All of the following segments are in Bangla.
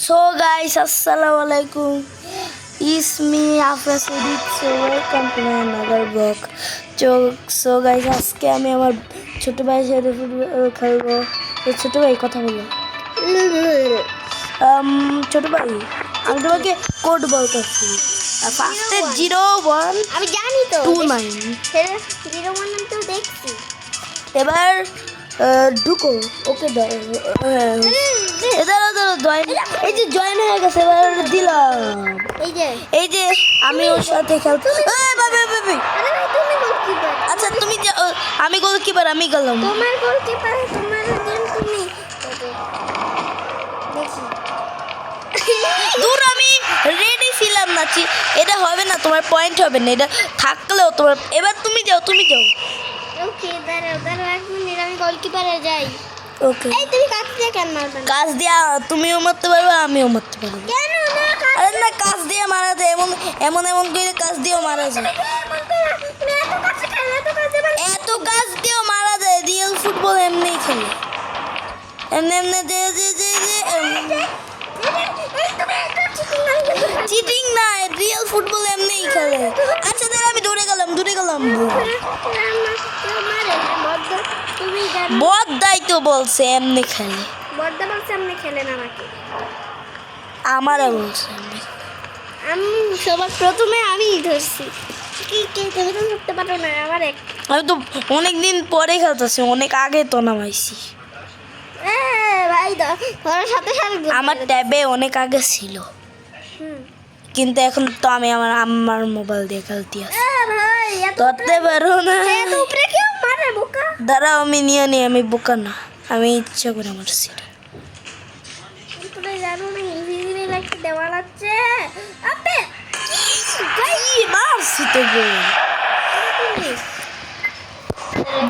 So guys, assalamualaikum. It's me Afras Edit. So welcome to my another vlog. So guys, আজকে আমি আমার ছোট ভাইয়ের সাথে ফুটবল খেলবো। তো ছোট ভাই কথা বলো। ছোট ভাই আমি তোমাকে কোড বলতেছি। ফার্স্টে 01 আমি জানি তো 29 01 আমি তো দেখছি। এবার ঢুকো ওকে এই যে জয়েন হয়ে গেছে এবার দিলাম। এই যে আমি ওর সাথে খেলতে আচ্ছা তুমি আমি গোলকিপার আমি গেলাম তোমার গোলকিপার তোমার দিন তুমি দেখি দূর আমি রেডি ছিলাম না এটা হবে না তোমার পয়েন্ট হবে না এটা থাকলেও তোমার এবার তুমি যাও ওকে দাঁড়াও 1 মিনিট আমি গোলকিপারে যাই। ওকে এই তুমি কাজ দিয়ে কেন মারবে না? কাজ দিয়া তুমিও মারতে পারবে আমিও মারতে পারবো কেন না আরে না কাজ দিয়ে মারা যায় এমন করে কাজ দিয়েও মারা যায় এত কাজ দিয়েও মারা যায় রিয়েল ফুটবল এমনিই খেলে এমনি চিটিং না রিয়েল ফুটবল এমনিই খেলে আচ্ছা তাহলে আমি দৌড়ে গেলাম বদ্দাই তো বলছে এমনি খেলে বদ্দা বলছে এমনি খেলেন আমাকে আমারও বলছে আমি সবার প্রথমে আমিই ধরছি কি তুমি তো ধরতে পারো না আমার আমি তো অনেকদিন পরে খেলতেছি অনেক আগে তো নামাইছি ভাই ধরার সাথে আমার ট্যাবে অনেক আগে ছিল কিন্তু এখন তো আমি আমার মোবাইল দিয়ে খেলতে আসি ধরতে পারো না দাঁড়াও আমি নিয়ে নি আমি বোকা না আমি ইচ্ছা করে মারছি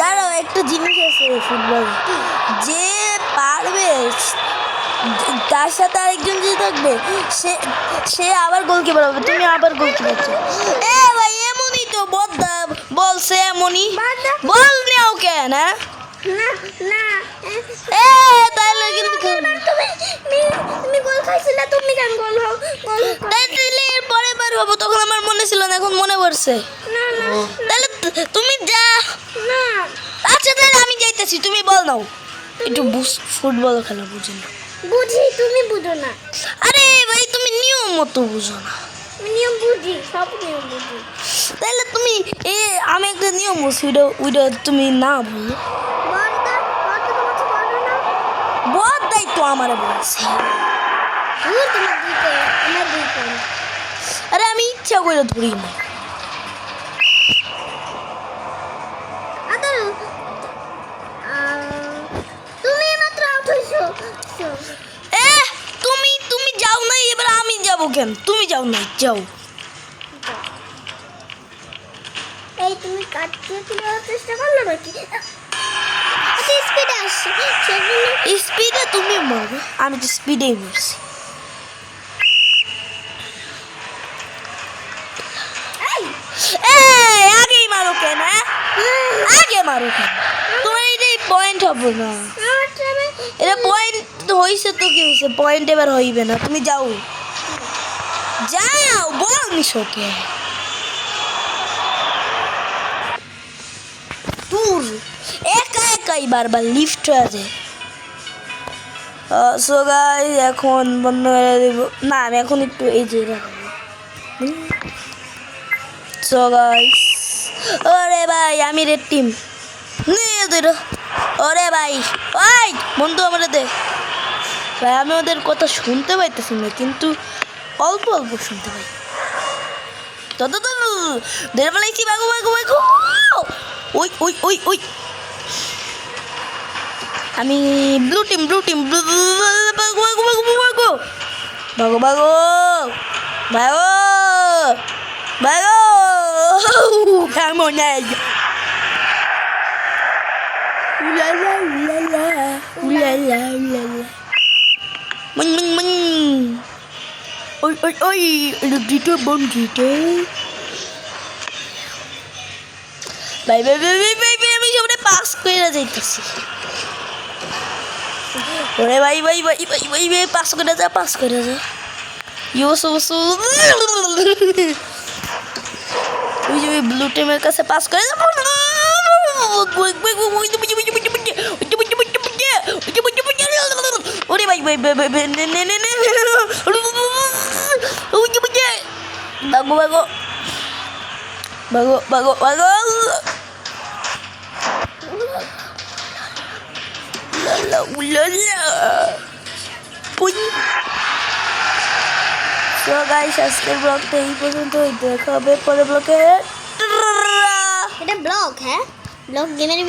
দাঁড়াও একটা জিনিস আছে ফুটবল যে পারবে তার সাথে আরেকজন যে থাকবে সে আবার গোলকিপার হবে তুমি আবার গোলকিপার ভাই এমনই তো বদ্দা বলছে এমনই বল নেও কেন তাহলে কিন্তু তুমি গোল খাইছিলে তুমি কেন গোল হও তাহলে পরে বার হবো তখন আমার মনে ছিল না এখন মনে পড়ছে তাহলে তুমি যা আচ্ছা তাহলে আমি যাইতেছি তুমি বল নাও একটু ফুটবল খেলা বুঝি না বুঝি তুমি বুঝো না আরে ভাই তুমি নিয়ম মতো বুঝো না নিয়ম বুঝি সব নিয়ম বুঝি তাহলে তুমি আমি একটা নিয়ম বুঝি ওইটা তুমি না বলো বদ্দাই তো আমার বলছে আরে আমি ইচ্ছা করে ধরি না তুমি যাও না এবার আমি যাবো কেন তুমি যাও না যাও এই তুমি কাটতে চেষ্টা করলে নাকি স্পিডে আসছে স্পিডে তুমি মারো আমি তো স্পিডেই মারছি আগেই মারো কেন আগে মারো কেন তোমার এইটাই পয়েন্ট হবে না এটা পয়েন্ট হয়েছে তো কি হয়েছে পয়েন্ট এবার হইবে না তুমি যাও বল নিশোকে দূর একাই বারবার লিফট হয়ে যায় সো গাইস এখন বন্ধ করে দেব না আমি এখন একটু এই যে রাখবো সো গাইস ওরে ভাই আমি রেড টিম ওরে ভাই ওই বন্ধু আমরা দে ভাই আমি ওদের কথা শুনতে পাইতেছি না কিন্তু অল্প শুনতে পাই তত তো ধরে ফেলাইছি বাগো ওই আমি ব্লু টিম ভাগো কেমন ওই দিতে বন্ধুতে ভাই আমি সবটা পাস করে যাইতেছি ওরে ভাই ভাই ভাই ভাই ভাই ভাই পাস করে যা ইউসু ওই যে ব্লু টিমের কাছে পাস করে যা ওরে ভাই ভাই ভাই ভাই বাগো বাগো বাগো বাগো বাগো la la la পুই সো গাইস আজকের ব্লগটা এই পর্যন্তই দেখা হবে পরের ব্লগে এটা ব্লগ, হ্যাঁ ব্লগ গেমের